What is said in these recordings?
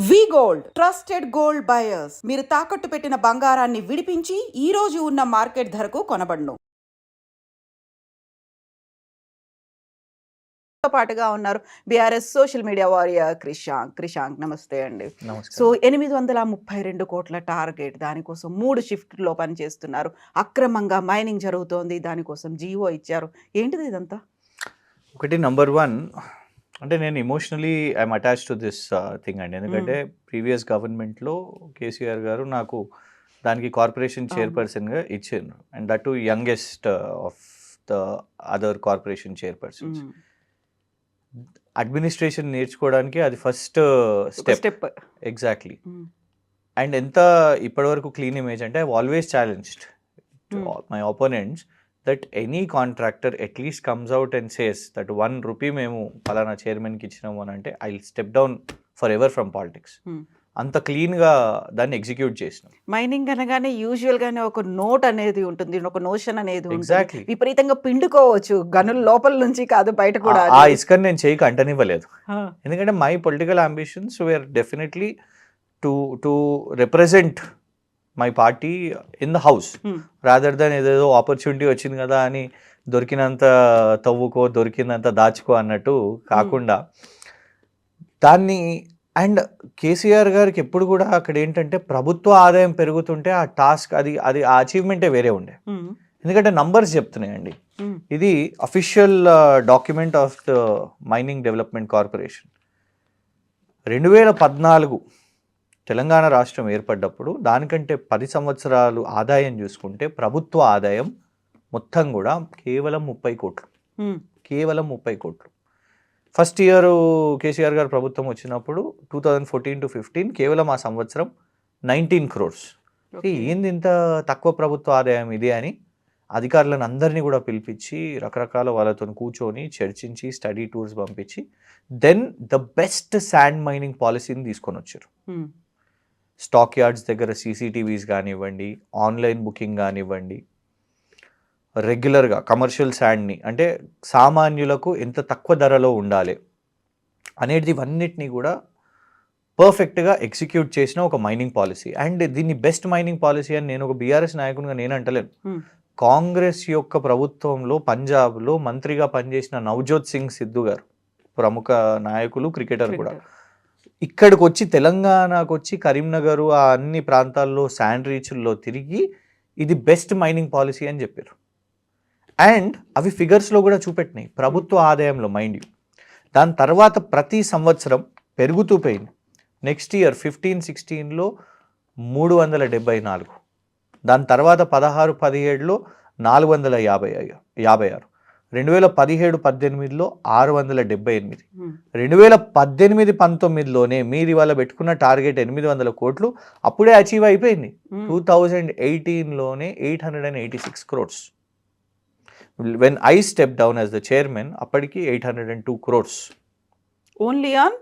వి gold trusted gold buyers. మీరు తాకట్టు పెట్టిన బంగారాన్ని విడిపించి ఈ రోజు ఉన్న మార్కెట్ ధరకు కొనబడును. పాటుగా ఉన్నారు BRS social media warrior Krishank నమస్తే అండి. సో 832 కోట్ల టార్గెట్, దానికోసం 3 షిఫ్ట్లో పనిచేస్తున్నారు. అక్రమంగా మైనింగ్ జరుగుతోంది, దానికోసం జీవో ఇచ్చారు. ఏంటిది ఇదంతా? ఒకటి నంబర్ 1 అంటే నేను emotionally I'm attach to this thing అండి. ఎందుకంటే ప్రీవియస్ గవర్నమెంట్లో కేసీఆర్ గారు నాకు దానికి కార్పొరేషన్ చైర్పర్సన్గా ఇచ్చారు, and that to youngest of the other corporation chairpersons. Administration నేర్చుకోవడానికి అది ఫస్ట్ స్టెప్. ఎగ్జాక్ట్లీ. అండ్ ఎంత ఇప్పటివరకు క్లీన్ ఇమేజ్ అంటే I always challenged my opponents that any contractor at least comes out and says that 1 rupee మేము పలానా చైర్మన్కి ఇచ్చినాము అని అంటే I step down for ever from politics. అంత క్లీన్గా దాన్ని ఎగ్జిక్యూట్ చేసినాం. మైనింగ్ అనగానే యూజువల్గానే ఒక నోట్ అనేది ఉంటుంది, ఒక నోషన్ అనేది ఎగ్జాక్ట్లీ విపరీతంగా పిండుకోవచ్చు, గనుల లోపల నుంచి కాదు బయట కూడా. ఆ ఇసుకని నేను చేయక అంటనివ్వలేదు, ఎందుకంటే my political ambitions were definitely to represent my party in the house rather than ఏదేదో ఆపర్చునిటీ వచ్చింది కదా అని దొరికినంత తవ్వుకో దొరికినంత దాచుకో అన్నట్టు కాకుండా దాన్ని. అండ్ కేసీఆర్ గారికి ఎప్పుడు కూడా అక్కడ ఏంటంటే ప్రభుత్వ ఆదాయం పెరుగుతుంటే ఆ టాస్క్ అది ఆ అచీవ్మెంటే వేరే ఉండే, ఎందుకంటే నంబర్స్ చెప్తున్నాయండి. ఇది official document of the mining development corporation. 2014 Telangana రాష్ట్రం ఏర్పడ్డప్పుడు దానికంటే 10 సంవత్సరాలు ఆదాయం చూసుకుంటే ప్రభుత్వ ఆదాయం మొత్తం కూడా కేవలం 30 కోట్లు. కేవలం 30 కోట్లు. ఫస్ట్ ఇయర్ కేసీఆర్ గారు ప్రభుత్వం వచ్చినప్పుడు 2014 to 15 కేవలం ఆ సంవత్సరం 19 crores. ఏంది ఇంత తక్కువ ప్రభుత్వ ఆదాయం ఇది అని అధికారులను అందరినీ కూడా పిలిపించి రకరకాల వాళ్ళతో కూర్చొని చర్చించి స్టడీ టూర్స్ పంపించి then the best sand mining పాలసీని తీసుకొని వచ్చారు. స్టాక్ యార్డ్స్ దగ్గర సీసీటీవీస్ కానివ్వండి, ఆన్లైన్ బుకింగ్ కానివ్వండి, రెగ్యులర్గా కమర్షియల్ శాండ్ని అంటే సామాన్యులకు ఎంత తక్కువ ధరలో ఉండాలి అనేది ఇవన్నిటినీ కూడా పర్ఫెక్ట్గా ఎగ్జిక్యూట్ చేసిన ఒక మైనింగ్ పాలసీ. అండ్ దీన్ని బెస్ట్ మైనింగ్ పాలసీ అని నేను ఒక బీఆర్ఎస్ నాయకునిగా నేను అంటలేను. కాంగ్రెస్ యొక్క ప్రభుత్వంలో పంజాబ్లో మంత్రిగా పనిచేసిన నవజోత్ సింగ్ సిద్ధు గారు, ప్రముఖ నాయకులు, క్రికెటర్ కూడా, ఇక్కడికి వచ్చి తెలంగాణకు వచ్చి కరీంనగర్ ఆ అన్ని ప్రాంతాల్లో శాండ్ రీచ్ల్లో తిరిగి ఇది బెస్ట్ మైనింగ్ పాలసీ అని చెప్పారు. అండ్ అవి ఫిగర్స్లో కూడా చూపెట్టినాయి ప్రభుత్వ ఆదాయంలో, మైండ్ యూ. దాని తర్వాత ప్రతి సంవత్సరం పెరుగుతూ పోయింది. నెక్స్ట్ ఇయర్ 15-16లో 374, దాని తర్వాత 16-17లో 456, 2017-18లో 678, 2018-19లోనే మీరు ఇవాళ పెట్టుకున్న టార్గెట్ 800 కోట్లు అప్పుడే అచీవ్ అయిపోయింది. 2018లోనే 886 crores. When I stepped down as the chairman, అప్పటికి 802 crores. Only on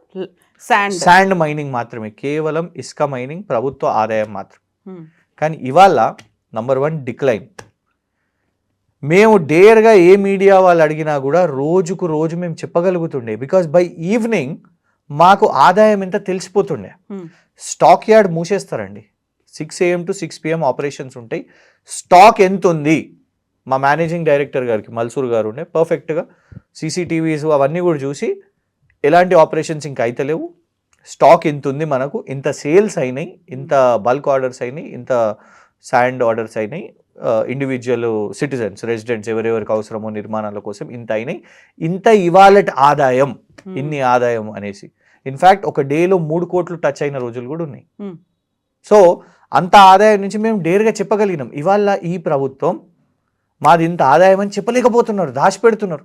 sand mining మాత్రమే, కేవలం ఇసుక మైనింగ్ ప్రభుత్వ ఆదాయం మాత్రం. కానీ ఇవాళ నంబర్ 1 డిక్లైన్. మేము డేర్గా ఏ మీడియా వాళ్ళు అడిగినా కూడా రోజుకు రోజు మేము చెప్పగలుగుతుండే, బికాస్ బై ఈవినింగ్ మాకు ఆదాయం ఎంత తెలిసిపోతుండే. స్టాక్ యార్డ్ మూసేస్తారండి, 6 AM to 6 PM ఆపరేషన్స్ ఉంటాయి. స్టాక్ ఎంత ఉంది మా మేనేజింగ్ డైరెక్టర్ గారికి మల్సూర్ గారు ఉండే పర్ఫెక్ట్గా సీసీటీవీస్ అవన్నీ కూడా చూసి ఎలాంటి ఆపరేషన్స్ ఇంకా అయితే లేవు, స్టాక్ ఎంత ఉంది, మనకు ఇంత సేల్స్ అయినాయి, ఇంత బల్క్ ఆర్డర్స్ అయినాయి, ఇంత శాండ్ ఆర్డర్స్ అయినాయి, ఇండివిజువల్ సిటిజన్స్ రెసిడెంట్స్ ఎవరెవరికి అవసరమో నిర్మాణాల కోసం ఇంత అయినాయి, ఇంత ఇవాళ ఆదాయం, ఇన్ని ఆదాయం అనేసి. ఇన్ఫ్యాక్ట్ ఒక డేలో 3 కోట్లు టచ్ అయిన రోజులు కూడా ఉన్నాయి. సో అంత ఆదాయం నుంచి మేము డేర్గా చెప్పగలిగినాం. ఇవాళ ఈ ప్రభుత్వం మాది ఇంత ఆదాయం అని చెప్పలేకపోతున్నారు, దాచిపెడుతున్నారు,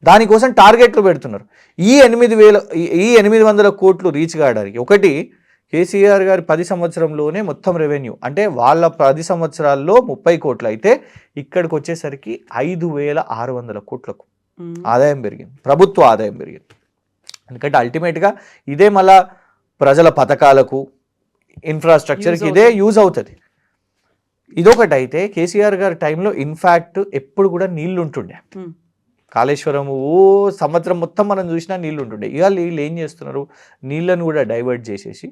దానికోసం టార్గెట్లు పెడుతున్నారు. ఈ 800 కోట్లు రీచ్ కావడానికి ఒకటి కేసీఆర్ గారి 10 సంవత్సరంలోనే మొత్తం రెవెన్యూ అంటే వాళ్ళ 10 సంవత్సరాల్లో 30 కోట్లు అయితే ఇక్కడికి వచ్చేసరికి 5600 కోట్లకు ఆదాయం పెరిగింది, ప్రభుత్వ ఆదాయం పెరిగింది. ఎందుకంటే అల్టిమేట్గా ఇదే మళ్ళా ప్రజల పథకాలకు ఇన్ఫ్రాస్ట్రక్చర్కి ఇదే యూజ్ అవుతుంది. ఇదొకటి అయితే కేసీఆర్ గారి టైంలో ఇన్ఫ్యాక్ట్ ఎప్పుడు కూడా నీళ్లు ఉంటుండే, కాళేశ్వరం సంవత్సరం మొత్తం మనం చూసినా నీళ్ళు ఉంటుండే. ఇవాళ వీళ్ళు ఏం చేస్తున్నారు, నీళ్ళను కూడా డైవర్ట్ చేసేసి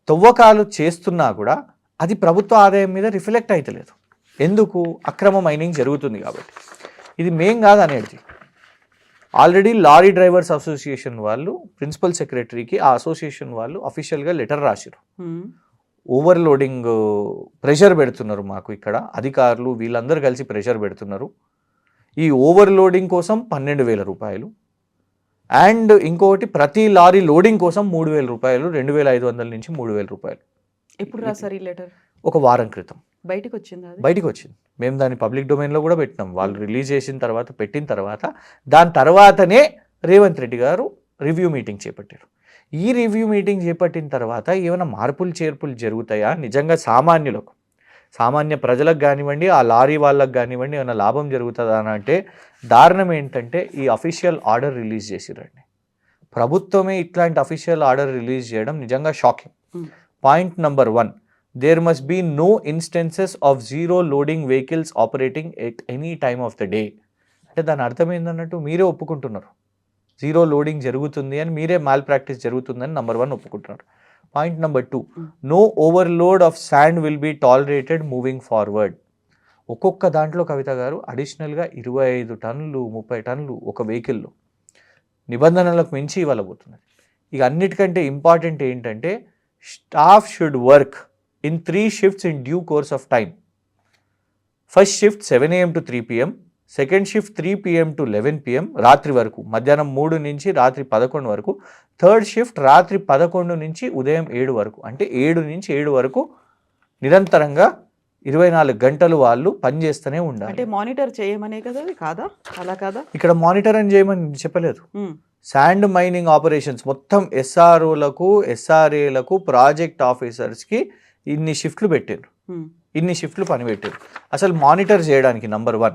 తవ్వకాలు చేస్తున్నా కూడా అది ప్రభుత్వ ఆదాయం మీద రిఫ్లెక్ట్ అవుతలేదు. ఎందుకు? అక్రమ మైనింగ్ జరుగుతుంది కాబట్టి. ఇది మేం కాదు అనేది. ఆల్రెడీ లారీ డ్రైవర్స్ అసోసియేషన్ వాళ్ళు ప్రిన్సిపల్ సెక్రటరీకి ఆ అసోసియేషన్ వాళ్ళు అఫీషియల్గా లెటర్ రాశారు. ఓవర్లోడింగ్ ప్రెషర్ పెడుతున్నారు మాకు ఇక్కడ అధికారులు, వీళ్ళందరూ కలిసి ప్రెషర్ పెడుతున్నారు. ఈ ఓవర్లోడింగ్ కోసం 12,000 రూపాయలు అండ్ ఇంకొకటి ప్రతి లారీ లోడింగ్ కోసం 3,000 రూపాయలు, 2,500 నుంచి 3,000 రూపాయలు. ఎప్పుడు రాసారు ఈ లెటర్? ఒక వారం క్రితం బయటికి వచ్చింది. బయటికి వచ్చింది. మేము దాన్ని పబ్లిక్ డొమైన్లో కూడా పెట్టినాం. వాళ్ళు రిలీజ్ చేసిన తర్వాత, పెట్టిన తర్వాత, దాని తర్వాతనే రేవంత్ రెడ్డి గారు రివ్యూ మీటింగ్ చేపట్టారు. ఈ రివ్యూ మీటింగ్ చేపట్టిన తర్వాత ఏమైనా మార్పులు చేర్పులు జరుగుతాయా, నిజంగా సామాన్యులకు, సామాన్య ప్రజలకు కానివ్వండి, ఆ లారీ వాళ్ళకు కానివ్వండి ఏమైనా లాభం జరుగుతుందా అని అంటే దారుణం ఏంటంటే ఈ అఫీషియల్ ఆర్డర్ రిలీజ్ చేసిరండి. ప్రభుత్వమే ఇట్లాంటి అఫీషియల్ ఆర్డర్ రిలీజ్ చేయడం నిజంగా shocking. Point number 1, there must be no instances of zero loading vehicles operating at any time of the day. అంటే దాని అర్థం ఏంటన్నట్టు మీరే ఒప్పుకుంటున్నారు, జీరో లోడింగ్ జరుగుతుంది అని, మీరే మాల్ ప్రాక్టీస్ జరుగుతుందని నెంబర్ 1 ఒప్పుకుంటున్నారు. Point number 2, no overload of sand will be tolerated moving forward. ఒక్కొక్క దాంట్లో కవిత గారు అడిషనల్గా 25 టన్నులు 30 టన్నులు ఒక వెహికల్లో నిబంధనలకు మించి ఇవ్వబోతున్నది. ఇక అన్నిటికంటే ఇంపార్టెంట్ ఏంటంటే staff should work in 3 shifts in due course of time. First shift 7 AM to 3 PM, second shift 3 PM to 11 PM రాత్రి వరకు, మధ్యాహ్నం 3 నుంచి రాత్రి 11 వరకు, థర్డ్ షిఫ్ట్ రాత్రి 11 నుంచి ఉదయం 7 వరకు. అంటే 7 నుంచి 7 వరకు నిరంతరంగా 24 గంటలు వాళ్ళు పనిచేస్తూనే ఉండాలి. అంటే మానిటర్ చేయమనే కదా, కాదా? అలా కాదా? ఇక్కడ మానిటర్ అని చేయమని చెప్పలేదు. శాండ్ మైనింగ్ ఆపరేషన్స్ మొత్తం ఎస్ఆర్ఓలకు, ఎస్ఆర్ఏలకు, ప్రాజెక్ట్ ఆఫీసర్స్కి ఇన్ని షిఫ్ట్లు పెట్టారు, ఇన్ని షిఫ్ట్లు పని పెట్టారు. అసలు మానిటర్ చేయడానికి నెంబర్ 1,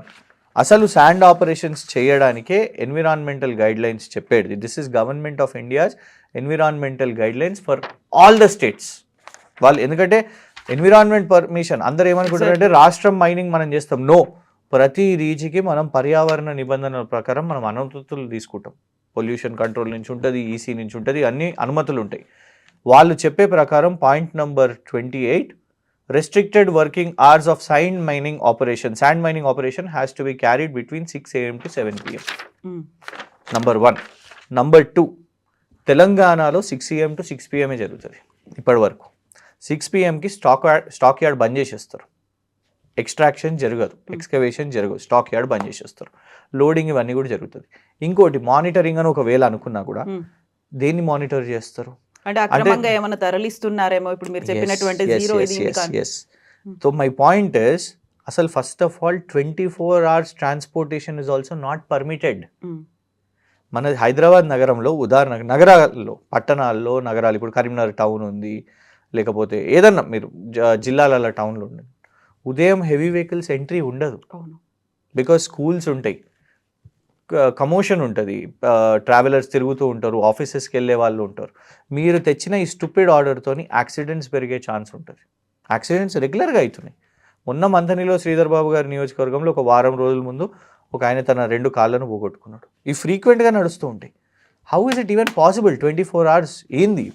అసలు శాండ్ ఆపరేషన్స్ చేయడానికే ఎన్విరాన్మెంటల్ గైడ్ లైన్స్ చెప్పేది. This is government of India's environmental guide lines for all the states. వాళ్ళు ఎందుకంటే ఎన్విరాన్మెంట్ పర్మిషన్ అందరూ ఏమనుకుంటారంటే రాష్ట్రం మైనింగ్ మనం చేస్తాం. నో, ప్రతి రీజికి మనం పర్యావరణ నిబంధనల ప్రకారం మనం అనుమతులు తీసుకుంటాం. పొల్యూషన్ కంట్రోల్ నుంచి ఉంటుంది, ఈసీ నుంచి ఉంటుంది, అన్ని అనుమతులు ఉంటాయి. వాళ్ళు చెప్పే ప్రకారం point number 28, restricted working hours of sand mining operation has to be carried between 6 AM to 7 PM. Number 1. Number 2, తెలంగాణలో 6 AM to 6 PM జరుగుతుంది ఇప్పటి వరకు. 6 PMకి స్టాక్ యార్డ్ బంద్ చేసేస్తారు. ఎక్స్ట్రాక్షన్ జరగదు, ఎక్స్కవేషన్ జరగదు, స్టాక్ యార్డ్ బంద్ చేసేస్తారు. లోడింగ్ ఇవన్నీ కూడా జరుగుతుంది. ఇంకోటి మానిటరింగ్ అని ఒకవేళ అనుకున్నా కూడా దేన్ని మానిటర్ చేస్తారు? అంటే అక్రమంగా ఏమైనా తరలిస్తున్నారేమో ఇప్పుడు మీరు చెప్పినటువంటి జీరో ఇది కాదు. సో మై పాయింట్ ఇస్, అసలు first of all 24 hours transportation is also not permitted. మన హైదరాబాద్ నగరంలో, ఉదాహరణకు నగరాల్లో, పట్టణాల్లో, నగరాలు, ఇప్పుడు కరీంనగర్ టౌన్ ఉంది, లేకపోతే ఏదన్నా మీరు జిల్లాల టౌన్లో ఉంది, ఉదయం హెవీ వెహికల్స్ ఎంట్రీ ఉండదు. బికాస్ స్కూల్స్ ఉంటాయి, కమోషన్ ఉంటుంది, ట్రావెలర్స్ తిరుగుతూ ఉంటారు, ఆఫీసెస్కి వెళ్ళే వాళ్ళు ఉంటారు. మీరు తెచ్చిన ఈ స్టూపిడ్ ఆర్డర్తోని యాక్సిడెంట్స్ పెరిగే ఛాన్స్ ఉంటుంది. యాక్సిడెంట్స్ రెగ్యులర్గా అవుతున్నాయి. మొన్న మంథనిలో శ్రీధర్ బాబు గారి నియోజకవర్గంలో ఒక వారం రోజుల ముందు ఒక ఆయన తన 2 కాళ్ళను పోగొట్టుకున్నాడు. ఇవి ఫ్రీక్వెంట్గా నడుస్తూ ఉంటాయి. How is it even possible? 24 hours ఏంది?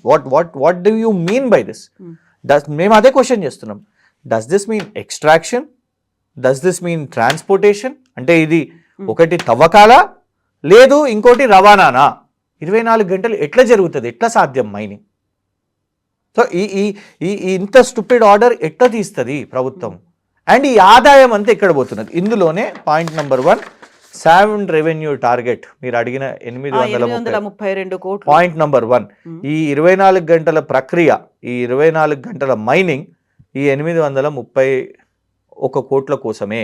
What do you mean by this? మేము అదే క్వశ్చన్ చేస్తున్నాం. Does this mean extraction? Does this mean transportation? అంటే ఇది ఒకటి తవ్వకాలా, లేదు ఇంకోటి రవాణానా? 24 గంటలు ఎట్లా జరుగుతుంది? ఎట్లా సాధ్యం మైనింగ్? సో ఈ ఇంత స్టూపిడ్ ఆర్డర్ ఎట్లా తీస్తుంది ప్రభుత్వం? అండ్ ఈ ఆదాయం అంతా ఎక్కడ పోతున్నది? ఇందులోనే point number 1, sand revenue target మీరు అడిగిన 832 కోట్లు. పాయింట్ నెంబర్ 1, ఈ 24 గంటల ప్రక్రియ, ఈ 24 గంటల మైనింగ్, ఈ 831 కోట్ల కోసమే.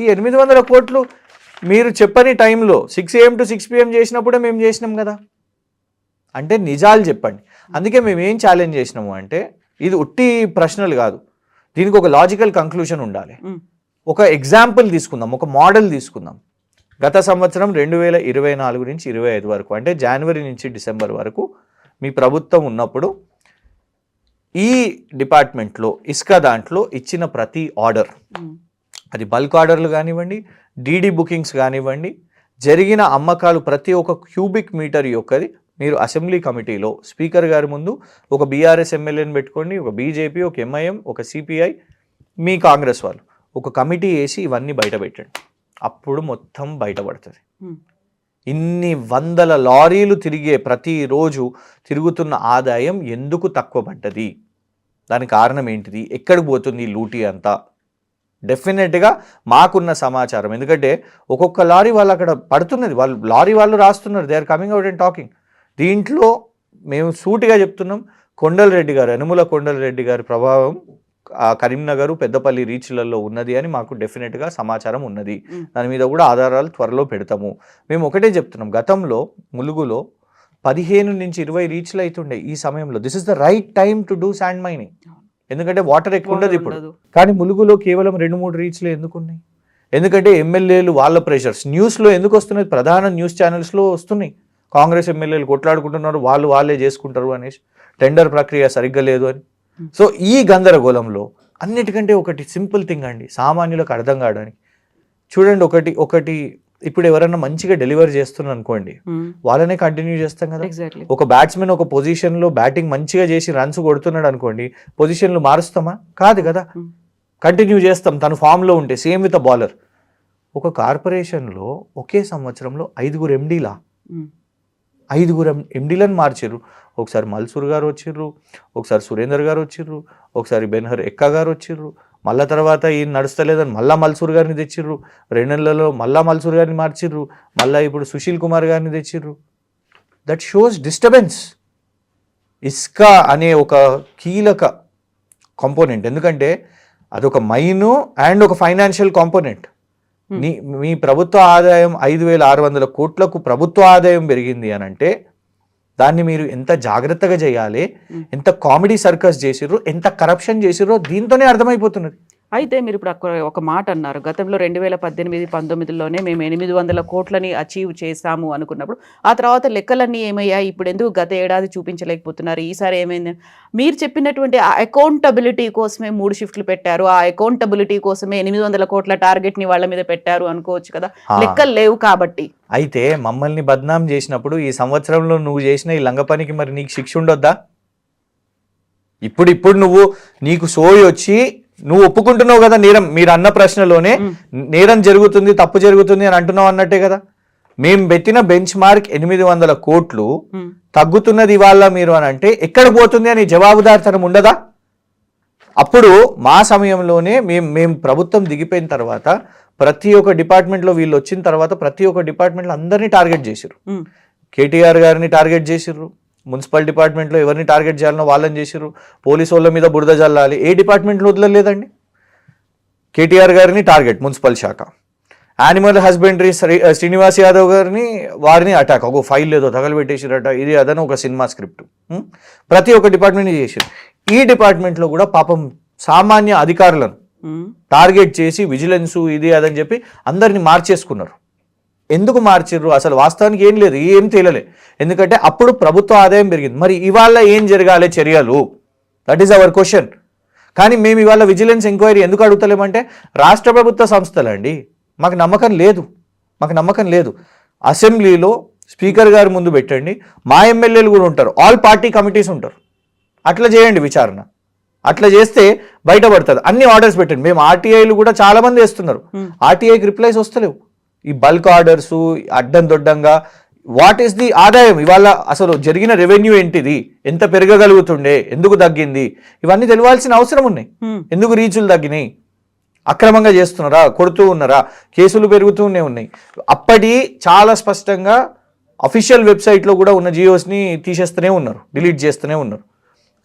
ఈ 800 కోట్లు మీరు చెప్పని టైంలో 6 AM to 6 PM చేసినప్పుడే మేము చేసినాం కదా. అంటే నిజాలు చెప్పండి. అందుకే మేము ఏం ఛాలెంజ్ చేసినాము అంటే, ఇది ఉట్టి ప్రశ్నలు కాదు, దీనికి ఒక లాజికల్ కంక్లూషన్ ఉండాలి. ఒక ఎగ్జాంపుల్ తీసుకుందాం, ఒక మోడల్ తీసుకుందాం. గత సంవత్సరం 2024 నుంచి 25 వరకు, అంటే జనవరి నుంచి డిసెంబర్ వరకు మీ ప్రభుత్వం ఉన్నప్పుడు ఈ డిపార్ట్మెంట్లో ఇసుక దాంట్లో ఇచ్చిన ప్రతి ఆర్డర్, అది బల్క్ ఆర్డర్లు కానివ్వండి, డీడీ బుకింగ్స్ కానివ్వండి, జరిగిన అమ్మకాలు ప్రతి ఒక్క క్యూబిక్ మీటర్ యొక్కది మీరు అసెంబ్లీ కమిటీలో స్పీకర్ గారి ముందు ఒక బీఆర్ఎస్ ఎమ్మెల్యేని పెట్టుకోండి, ఒక బీజేపీ, ఒక ఎంఐఎం, ఒక సిపిఐ, మీ కాంగ్రెస్ వాళ్ళు ఒక కమిటీ వేసి ఇవన్నీ బయట పెట్టండి. అప్పుడు మొత్తం బయటపడుతుంది. ఇన్ని వందల లారీలు తిరిగే ప్రతిరోజు తిరుగుతున్న ఆదాయం ఎందుకు తక్కువ పడ్డది, దానికి కారణం ఏంటిది, ఎక్కడికి పోతుంది లూటీ అంతా. డెఫినెట్గా మాకున్న సమాచారం, ఎందుకంటే ఒక్కొక్క లారీ వాళ్ళు అక్కడ పడుతున్నది, వాళ్ళు లారీ వాళ్ళు రాస్తున్నారు, they are coming out and talking. దీంట్లో మేము సూటిగా చెప్తున్నాం, కొండలరెడ్డి గారు, యనుమల కొండలరెడ్డి గారి ప్రభావం కరీంనగర్ పెద్దపల్లి రీచ్లలో ఉన్నది అని మాకు డెఫినెట్గా సమాచారం ఉన్నది. దాని మీద కూడా ఆధారాలు త్వరలో పెడతాము. మేము ఒకటే చెప్తున్నాం, గతంలో ములుగులో 15 నుంచి 20 రీచ్లు అవుతుండే. ఈ సమయంలో this is the right time to do sand mining, ఎందుకంటే వాటర్ ఎక్కువ ఉండదు ఇప్పుడు. కానీ ములుగులో కేవలం 2-3 రీచ్లు ఎందుకు ఉన్నాయి? ఎందుకంటే ఎమ్మెల్యేలు వాళ్ళ ప్రెషర్స్ న్యూస్లో ఎందుకు వస్తున్నాయి, ప్రధాన న్యూస్ ఛానల్స్లో వస్తున్నాయి, కాంగ్రెస్ ఎమ్మెల్యేలు కొట్లాడుకుంటున్నారు, వాళ్ళే చేసుకుంటారు అనేసి, టెండర్ ప్రక్రియ సరిగ్గా లేదు అని. సో ఈ గందరగోళంలో అన్నిటికంటే ఒకటి సింపుల్ థింగ్ అండి, సామాన్యులకు అర్థం కావడానికి. చూడండి, ఒకటి ఇప్పుడు ఎవరన్నా మంచిగా డెలివర్ చేస్తున్నారు అనుకోండి, వాళ్ళనే కంటిన్యూ చేస్తాం కదా. ఒక బ్యాట్స్మెన్ ఒక పొజిషన్లో బ్యాటింగ్ మంచిగా చేసి రన్స్ కొడుతున్నాడు అనుకోండి, పొజిషన్లు మారుస్తామా? కాదు కదా, కంటిన్యూ చేస్తాం తను ఫామ్లో ఉంటే. Same with a bowler. ఒక కార్పొరేషన్లో ఒకే సంవత్సరంలో 5 ఎండీలా, 5 ఎండీలను మార్చారు. ఒకసారి మల్సూర్ గారు వచ్చిర్రు, ఒకసారి సురేందర్ గారు వచ్చిర్రు, ఒకసారి బెన్హర్ ఎక్క గారు వచ్చిర్రు, మళ్ళా తర్వాత ఈయన నడుస్తలేదని మళ్ళా మల్సూర్ గారిని తెచ్చిర్రు, 2 నెలలలో మళ్ళా మల్సూర్ గారిని మార్చిర్రు, మళ్ళీ ఇప్పుడు సుశీల్ కుమార్ గారిని తెచ్చిర్రు. That shows disturbance. ఇస్కా అనే ఒక కీలక కాంపోనెంట్, ఎందుకంటే అదొక మైను అండ్ ఒక ఫైనాన్షియల్ కాంపోనెంట్. మీ ప్రభుత్వ ఆదాయం 5,600 కోట్లకు ప్రభుత్వ ఆదాయం పెరిగింది అని అంటే దాన్ని మీరు ఎంత జాగ్రత్తగా చేయాలి, ఎంత కామెడీ సర్కస్ చేసిర్రో, ఎంత కరప్షన్ చేసిర్రో దీంతోనే అర్థమైపోతున్నది. అయితే మీరు ఇప్పుడు అక్కడ ఒక మాట అన్నారు, గతంలో 2018-19లోనే మేము 800 కోట్లని అచీవ్ చేశాము అనుకున్నప్పుడు ఆ తర్వాత లెక్కలన్నీ ఏమయ్యాయి, ఇప్పుడు ఎందుకు గత ఏడాది చూపించలేకపోతున్నారు, ఈసారి ఏమైంది? మీరు చెప్పినటువంటి ఆ అకౌంటబిలిటీ కోసమే 3 షిఫ్ట్లు పెట్టారు, ఆ అకౌంటబిలిటీ కోసమే 800 కోట్ల టార్గెట్ని వాళ్ళ మీద పెట్టారు అనుకోవచ్చు కదా, లెక్కలు లేవు కాబట్టి. అయితే మమ్మల్ని బద్నాం చేసినప్పుడు ఈ సంవత్సరంలో నువ్వు చేసిన ఈ లంగ పనికి మరి నీకు శిక్ష ఉండొద్దా? ఇప్పుడు నువ్వు నీకు సోయి వచ్చి నువ్వు ఒప్పుకుంటున్నావు కదా నేరం, మీరు అన్న ప్రశ్నలోనే నేరం జరుగుతుంది, తప్పు జరుగుతుంది అని అంటున్నావు అన్నట్టే కదా. మేము పెట్టిన బెంచ్ మార్క్ 800 కోట్లు తగ్గుతున్నది ఇవాళ మీరు అని అంటే ఎక్కడ పోతుంది అని జవాబుదారితనం ఉండదా? అప్పుడు మా సమయంలోనే మేము ప్రభుత్వం దిగిపోయిన తర్వాత ప్రతి ఒక్క డిపార్ట్మెంట్లో వీళ్ళు వచ్చిన తర్వాత ప్రతి ఒక్క డిపార్ట్మెంట్లో అందరినీ టార్గెట్ చేసిర్రు. కేటీఆర్ గారిని టార్గెట్ చేసిర్రు, మున్సిపల్ డిపార్ట్మెంట్లో ఎవరిని టార్గెట్ చేయాలనో వాళ్ళని చేసిర్రు, పోలీసు వాళ్ళ మీద బురద జల్లాలి, ఏ డిపార్ట్మెంట్లో వదలలేదండి. కేటీఆర్ గారిని టార్గెట్ మున్సిపల్ శాఖ, యానిమల్ హస్బెండరీ శ్రీనివాస్ యాదవ్ గారిని వారిని అటాక్, ఒక ఫైల్ ఏదో తగలబెట్టేసిరట, ఇది అదని ఒక సినిమా స్క్రిప్ట్. ప్రతి ఒక్క డిపార్ట్మెంట్ని చేసిరు. ఈ డిపార్ట్మెంట్లో కూడా పాపం సామాన్య అధికారులను టార్గెట్ చేసి విజిలెన్సు ఇది అదని చెప్పి అందరిని మార్చేసుకున్నారు. ఎందుకు మార్చిర్రు? అసలు వాస్తవానికి ఏం లేదు, ఏం తేలలే. ఎందుకంటే అప్పుడు ప్రభుత్వ ఆదాయం పెరిగింది. మరి ఇవాళ ఏం జరగాలి చర్యలు? That is our question. కానీ మేము ఇవాళ విజిలెన్స్ ఎంక్వైరీ ఎందుకు అడుగుతలేమంటే రాష్ట్ర ప్రభుత్వ సంస్థలండి, మాకు నమ్మకం లేదు. అసెంబ్లీలో స్పీకర్ గారి ముందు పెట్టండి, మా ఎమ్మెల్యేలు కూడా ఉంటారు, ఆల్ పార్టీ కమిటీస్ ఉంటారు, అట్లా చేయండి విచారణ. అట్లా చేస్తే బయటపడుతుంది. అన్ని ఆర్డర్స్ పెట్టండి. మేము ఆర్టీఐలు కూడా చాలా మంది వేస్తున్నారు, ఆర్టీఐకి రిప్లైస్ వస్తలేవు. ఈ బల్క్ ఆర్డర్సు అడ్డం దొడ్డంగా వాట్ ఈస్ ది ఆదాయం, ఇవాళ అసలు జరిగిన రెవెన్యూ ఏంటిది, ఎంత పెరగగలుగుతుండే, ఎందుకు తగ్గింది, ఇవన్నీ తెలియాల్సిన అవసరం ఉన్నాయి. ఎందుకు రీచులు తగ్గినాయి, అక్రమంగా చేస్తున్నారా, కొడుతూ ఉన్నారా, కేసులు పెరుగుతూనే ఉన్నాయి. అప్పటి చాలా స్పష్టంగా అఫీషియల్ వెబ్సైట్లో కూడా ఉన్న జియోస్ని తీసేస్తూనే ఉన్నారు, డిలీట్ చేస్తూనే ఉన్నారు.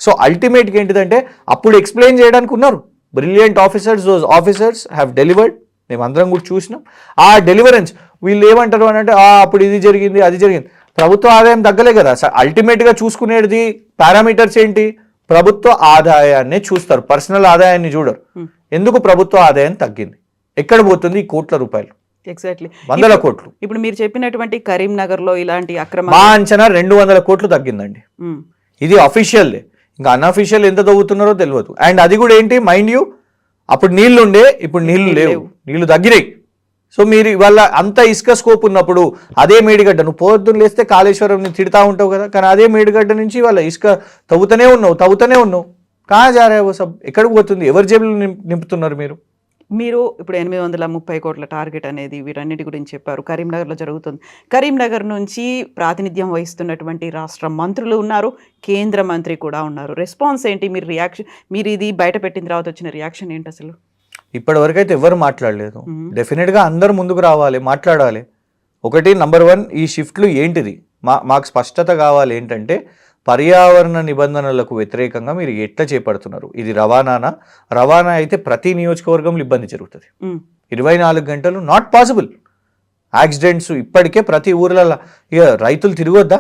సో అల్టిమేట్గా ఏంటిదంటే అప్పుడు ఎక్స్ప్లెయిన్ చేయడానికి ఉన్నారు brilliant officers, those officers have delivered. మేమందరం కూడా చూసినాం ఆ డెలివరెన్స్. వీళ్ళు ఏమంటారు అని అంటే అప్పుడు ఇది జరిగింది అది జరిగింది, ప్రభుత్వ ఆదాయం తగ్గలే కదా. అల్టిమేట్గా చూసుకునేది పారామీటర్స్ ఏంటి? ప్రభుత్వ ఆదాయాన్ని చూస్తారు, పర్సనల్ ఆదాయాన్ని చూడరు. ఎందుకు ప్రభుత్వ ఆదాయం తగ్గింది, ఎక్కడ పోతుంది ఈ కోట్ల రూపాయలు? ఎగ్జాక్ట్లీ 100 కోట్లు. ఇప్పుడు మీరు చెప్పినటువంటి కరీంనగర్లో ఇలాంటి అక్రమ మా అంచనా 200 కోట్లు తగ్గిందండి. ఇది అఫీషియల్, ఇంకా అన్అఫీషియల్ ఎంత తగ్గుతున్నారో తెలియదు. అండ్ అది కూడా ఏంటి మైండ్ యూ, అప్పుడు నీళ్లు ఉండే, ఇప్పుడు నీళ్లు లేవు, నీళ్లు తగ్గినాయి. సో మీరు ఇవాళ అంత ఇసుక స్కోప్ ఉన్నప్పుడు అదే మేడిగడ్డ, నువ్వు పొద్దున్న లేస్తే కాళేశ్వరంని తిడతా ఉంటావు కదా, కానీ అదే మేడిగడ్డ నుంచి వాళ్ళ ఇసుక తవ్వుతూనే ఉన్నావు. కా జారావో సబ్, ఎక్కడికి పోతుంది? ఎవరి జేబులు నింపుతున్నారు మీరు ఇప్పుడు 830 కోట్ల టార్గెట్ అనేది వీటన్నిటి గురించి చెప్పారు. కరీంనగర్లో జరుగుతుంది. కరీంనగర్ నుంచి ప్రాతినిధ్యం వహిస్తున్నటువంటి రాష్ట్ర మంత్రులు ఉన్నారు, కేంద్ర మంత్రి కూడా ఉన్నారు. రెస్పాన్స్ ఏంటి? మీరు ఇది బయట పెట్టిన తర్వాత వచ్చిన రియాక్షన్ ఏంటి అసలు? ఇప్పటి వరకు అయితే ఎవరు మాట్లాడలేదు. డెఫినెట్గా అందరు ముందుకు రావాలి, మాట్లాడాలి. ఒకటి నంబర్ 1, ఈ షిఫ్ట్లు ఏంటిది మాకు స్పష్టత కావాలి. ఏంటంటే పర్యావరణ నిబంధనలకు వ్యతిరేకంగా మీరు ఎట్లా చేపడుతున్నారు? ఇది రవాణా అయితే ప్రతి నియోజకవర్గంలో ఇబ్బంది జరుగుతుంది. 24 గంటలు నాట్ పాసిబుల్. యాక్సిడెంట్స్ ఇప్పటికే ప్రతి ఊర్లలో. ఇక రైతులు తిరగొద్దా?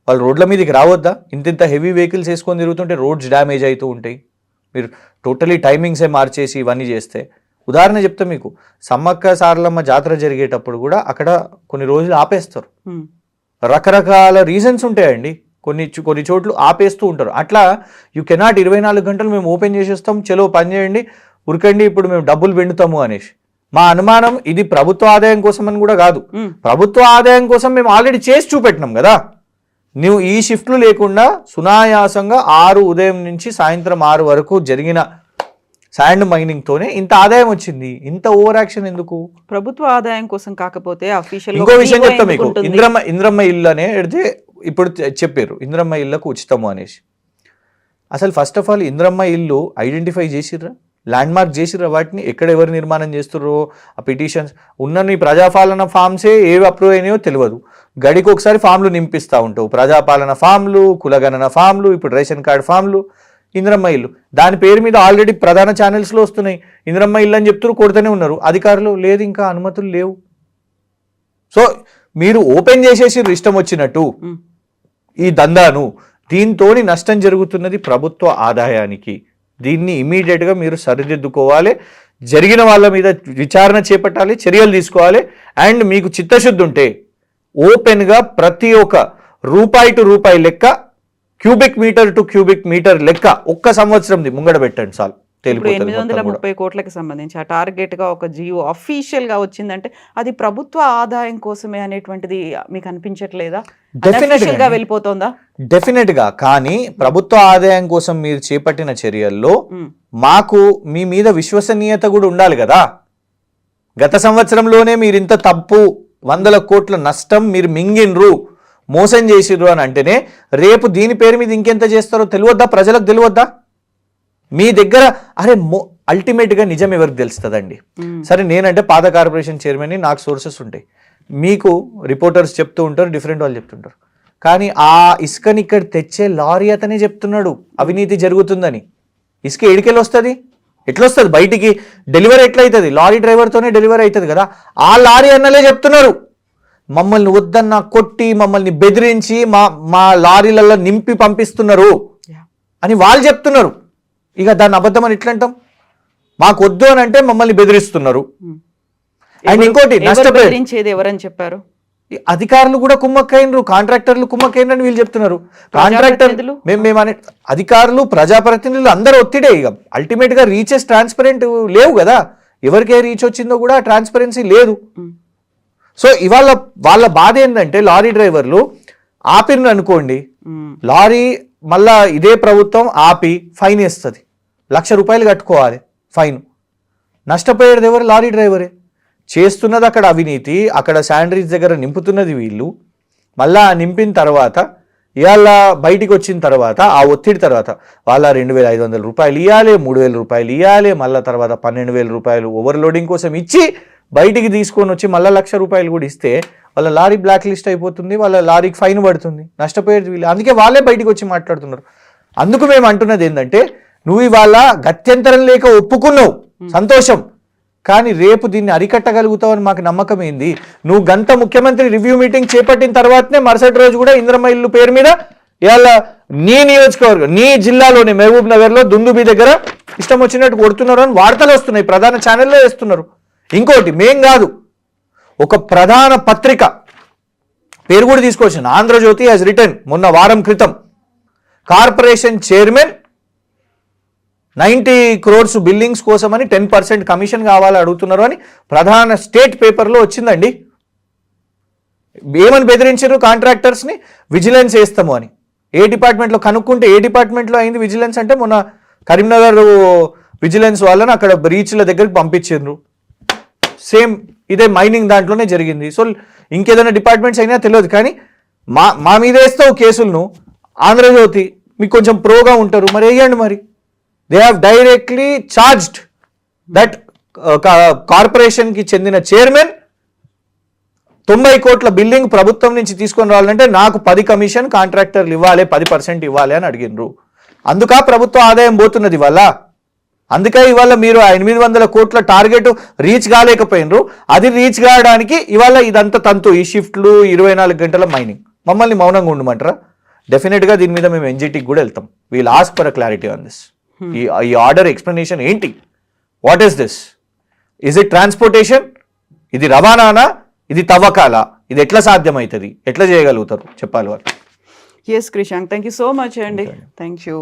వాళ్ళు రోడ్ల మీదకి రావద్దా? ఇంత హెవీ వెహికల్స్ వేసుకొని తిరుగుతుంటే రోడ్స్ డ్యామేజ్ అవుతూ ఉంటాయి. మీరు టోటలీ టైమింగ్సే మార్చేసి ఇవన్నీ చేస్తే, ఉదాహరణ చెప్తే మీకు సమ్మక్క సారలమ్మ జాతర జరిగేటప్పుడు కూడా అక్కడ కొన్ని రోజులు ఆపేస్తారు. రకరకాల రీజన్స్ ఉంటాయండి. కొన్ని చోట్లు ఆపేస్తూ ఉంటారు. అట్లా యూ కెనాట్ 24 గంటలు మేము ఓపెన్ చేసేస్తాం, చలో పని చేయండి, ఉరకండి, ఇప్పుడు మేము డబ్బులు పెండుతాము అనేసి. మా అనుమానం ఇది ప్రభుత్వ ఆదాయం కోసం అని కూడా కాదు. ప్రభుత్వ ఆదాయం కోసం మేము ఆల్రెడీ చేసి చూపెట్టినాం కదా. నువ్వు ఈ షిఫ్ట్లు లేకుండా సునాయాసంగా 6 ఉదయం నుంచి సాయంత్రం 6 వరకు జరిగిన శాండ్ మైనింగ్తోనే ఇంత ఆదాయం వచ్చింది. ఇంత ఓవర్ యాక్షన్ ఎందుకు? ప్రభుత్వ ఆదాయం కోసం కాకపోతే అఫీషియల్. ఇంకో విషయం చెప్తా మీకు. ఇంద్రమ్మ ఇల్లు అనే ఎడితే ఇప్పుడు చెప్పారు ఇంద్రమ్మ ఇళ్ళకు ఉచితము అనేసి. అసలు ఫస్ట్ ఆఫ్ ఆల్ ఇంద్రమ్మ ఇల్లు ఐడెంటిఫై చేసిర్రా? ల్యాండ్ మార్క్ చేసిర్రా? వాటిని ఎక్కడ ఎవరు నిర్మాణం చేస్తుర్రో ఆ పిటిషన్స్ ఉన్న నీ ప్రజాపాలన ఫామ్సే ఏవి అప్రూవ్ అయినాయో తెలియదు. గడికి ఒకసారి ఫామ్లు నింపిస్తూ ఉంటావు. ప్రజాపాలన ఫామ్లు, కులగణన ఫామ్లు, ఇప్పుడు రేషన్ కార్డు ఫామ్లు, ఇంద్రమ్మ ఇల్లు. దాని పేరు మీద ఆల్రెడీ ప్రధాన ఛానల్స్లో వస్తున్నాయి. ఇంద్రమ్మ ఇల్లు అని చెప్తూ కొడుతూనే ఉన్నారు. అధికారులు లేదు, ఇంకా అనుమతులు లేవు. సో మీరు ఓపెన్ చేసేసి ఇష్టం వచ్చినట్టు ఈ దందాను. దీంతో నష్టం జరుగుతున్నది ప్రభుత్వ ఆదాయానికి. దీన్ని ఇమీడియట్గా మీరు సరిదిద్దుకోవాలి. జరిగిన వాళ్ళ మీద విచారణ చేపట్టాలి, చర్యలు తీసుకోవాలి. అండ్ మీకు చిత్తశుద్ధి ఉంటే ఓపెన్గా ప్రతి ఒక్క రూపాయి టు రూపాయి లెక్క, cubic metre to cubic metre లెక్క ఒక్క సంవత్సరంది ముంగడ పెట్టండి చాలు. 830 కోట్లకి సంబంధించి ఆ టార్గెట్ గా ఒక జియో అఫీషియల్ గా వచ్చిందంటే అది ప్రభుత్వ ఆదాయం కోసమే అనేటువంటిది మీకు అనిపించట్లేదా? డెఫినెట్గా వెళ్ళిపోతుందా? డెఫినెట్ గా. కానీ ప్రభుత్వ ఆదాయం కోసం మీరు చేపట్టిన చర్యల్లో మాకు మీ మీద విశ్వసనీయత కూడా ఉండాలి కదా. గత సంవత్సరంలోనే మీరు ఇంత తప్పు 100 కోట్ల నష్టం మీరు మింగిన్రు, మోసం చేసిర్రు అని అంటేనే రేపు దీని పేరు మీద ఇంకెంత చేస్తారో తెలియద్దా? ప్రజలకు తెలియద్దా? మీ దగ్గర అల్టిమేట్గా నిజం ఎవరికి తెలుస్తుందండి? సరే, నేనంటే పాత కార్పొరేషన్ చైర్మన్ని, నాకు సోర్సెస్ ఉంటాయి. మీకు రిపోర్టర్స్ చెప్తూ ఉంటారు, డిఫరెంట్ వాళ్ళు చెప్తుంటారు. కానీ ఆ ఇసుకని ఇక్కడ తెచ్చే లారీ అతనే చెప్తున్నాడు అవినీతి జరుగుతుందని. ఇసుక ఎడికెళ్ళి వస్తుంది? ఎట్లా వస్తుంది బయటికి? డెలివరీ ఎట్లయితుంది? లారీ డ్రైవర్తోనే డెలివరీ అవుతుంది కదా. ఆ లారీ అన్నలే చెప్తున్నారు మమ్మల్ని వద్దన్న కొట్టి, మమ్మల్ని బెదిరించి మా లారీలలో నింపి పంపిస్తున్నారు అని వాళ్ళు చెప్తున్నారు. ఇక దాన్ని అబద్ధం అని ఎట్లా అంటాం? మాకు వద్దు అని అంటే మమ్మల్ని బెదిరిస్తున్నారు. అండ్ ఇంకోటి నష్టపోయింది ఎవరని చెప్పారు? అధికారులు కూడా కుమ్మక్కైనరు, కాంట్రాక్టర్లు కుమ్మక్కైనరు అని వీళ్ళు చెప్తున్నారు. కాంట్రాక్టర్లు మేమనే అధికారులు, ప్రజాప్రతినిధులు అందరూ ఒత్తిడే. ఇక అల్టిమేట్ గా రీచెస్ ట్రాన్స్పరెంట్ లేవు కదా. ఎవరికే రీచ్ వచ్చిందో కూడా ట్రాన్స్పరెన్సీ లేదు. సో ఇవాళ వాళ్ళ బాధ ఏంటంటే లారీ డ్రైవర్లు ఆపిర్రు అనుకోండి, లారీ మళ్ళా ఇదే ప్రభుత్వం ఆపి ఫైన్ వేస్తుంది. 1,00,000 రూపాయలు కట్టుకోవాలి ఫైన్. నష్టపోయేది ఎవరు? లారీ డ్రైవరే. చేస్తున్నది అక్కడ అవినీతి, అక్కడ శాండరీస్ దగ్గర నింపుతున్నది వీళ్ళు. మళ్ళా నింపిన తర్వాత ఇవాళ బయటికి వచ్చిన తర్వాత ఆ ఒత్తిడి తర్వాత వాళ్ళ 2,500 రూపాయలు ఇవ్వాలి, 3,000 రూపాయలు ఇవ్వాలి, మళ్ళీ తర్వాత 12,000 రూపాయలు ఓవర్లోడింగ్ కోసం ఇచ్చి బయటికి తీసుకొని వచ్చి మళ్ళీ 1,00,000 రూపాయలు కూడా ఇస్తే వాళ్ళ లారీ బ్లాక్ లిస్ట్ అయిపోతుంది, వాళ్ళ లారీకి ఫైన్ పడుతుంది. నష్టపోయేది వీళ్ళు. అందుకే వాళ్ళే బయటికి వచ్చి మాట్లాడుతున్నారు. అందుకు మేము అంటున్నది ఏంటంటే, నువ్వు ఇవాళ గత్యంతరం లేక ఒప్పుకున్నావు, సంతోషం. కానీ రేపు దీన్ని అరికట్టగలుగుతావు అని మాకు నమ్మకం ఏంది? నువ్వు గంట ముఖ్యమంత్రి రివ్యూ మీటింగ్ చేపట్టిన తర్వాతనే మరుసటి రోజు కూడా ఇంద్రమ్మ ఇల్లు పేరు మీద ఇవాళ నీ నియోజకవర్గం, నీ జిల్లాలోని మహబూబ్ నగర్లో దుందుబి దగ్గర ఇష్టం వచ్చినట్టు కొడుతున్నారు అని వార్తలు వస్తున్నాయి, ప్రధాన ఛానల్లో వేస్తున్నారు. ఇంకోటి మేం కాదు, ఒక ప్రధాన పత్రిక పేరు కూడా తీసుకొచ్చింది, ఆంధ్రజ్యోతి హాజ్ రిటర్న్ మొన్న వారం క్రితం, కార్పొరేషన్ చైర్మన్ 90 crores బిల్లింగ్స్ కోసమని 10% కమిషన్ కావాలి అడుగుతున్నారు అని ప్రధాన స్టేట్ పేపర్లో వచ్చిందండి. ఏమని బెదిరించారు కాంట్రాక్టర్స్ని? విజిలెన్స్ వేస్తాము అని. ఏ డిపార్ట్మెంట్లో కనుక్కుంటే ఏ డిపార్ట్మెంట్లో అయింది విజిలెన్స్ అంటే మొన్న కరీంనగర్ విజిలెన్స్ వాళ్ళని అక్కడ బ్రీచ్ల దగ్గరికి పంపించారు. సేమ్ ఇదే మైనింగ్ దాంట్లోనే జరిగింది. సో ఇంకేదైనా డిపార్ట్మెంట్స్ అయినా తెలియదు, కానీ మా మీద వేస్తావు కేసులను. ఆంధ్రజ్యోతి మీకు కొంచెం ప్రోగా ఉంటారు, మరి వేయండి. మరి they have directly charged that కార్పొరేషన్కి చెందిన చైర్మన్ 90 కోట్ల బిల్డింగ్ ప్రభుత్వం నుంచి తీసుకొని రావాలంటే నాకు 10 కమిషన్ కాంట్రాక్టర్లు ఇవ్వాలి, 10% ఇవ్వాలి అని అడిగినరు. అందుక ప్రభుత్వ ఆదాయం పోతున్నది వల్ల. అందుకే ఇవాళ మీరు 800 కోట్ల టార్గెట్ రీచ్ కాలేకపోయినరు. అది రీచ్ కావడానికి ఇవాళ ఇదంతా తంతు, ఈ షిఫ్ట్లు, 24 గంటల మైనింగ్. మమ్మల్ని మౌనంగా ఉండమంటారా? డెఫినెట్గా దీని మీద మేము ఎన్జిటికి కూడా వెళ్తాం. Wheel ask for a clarity on this. ఈ ఆర్డర్ ఎక్స్ప్లెనేషన్ ఏంటి? What is this? Is it transportation? ఇది రవాణానా? ఇది తవ్వకాల? ఇది ఎట్లా సాధ్యమవుతుంది? ఎట్లా చేయగలుగుతారు చెప్పాలి వాళ్ళు. Yes Krishank, thank you so much అండి. Thank you.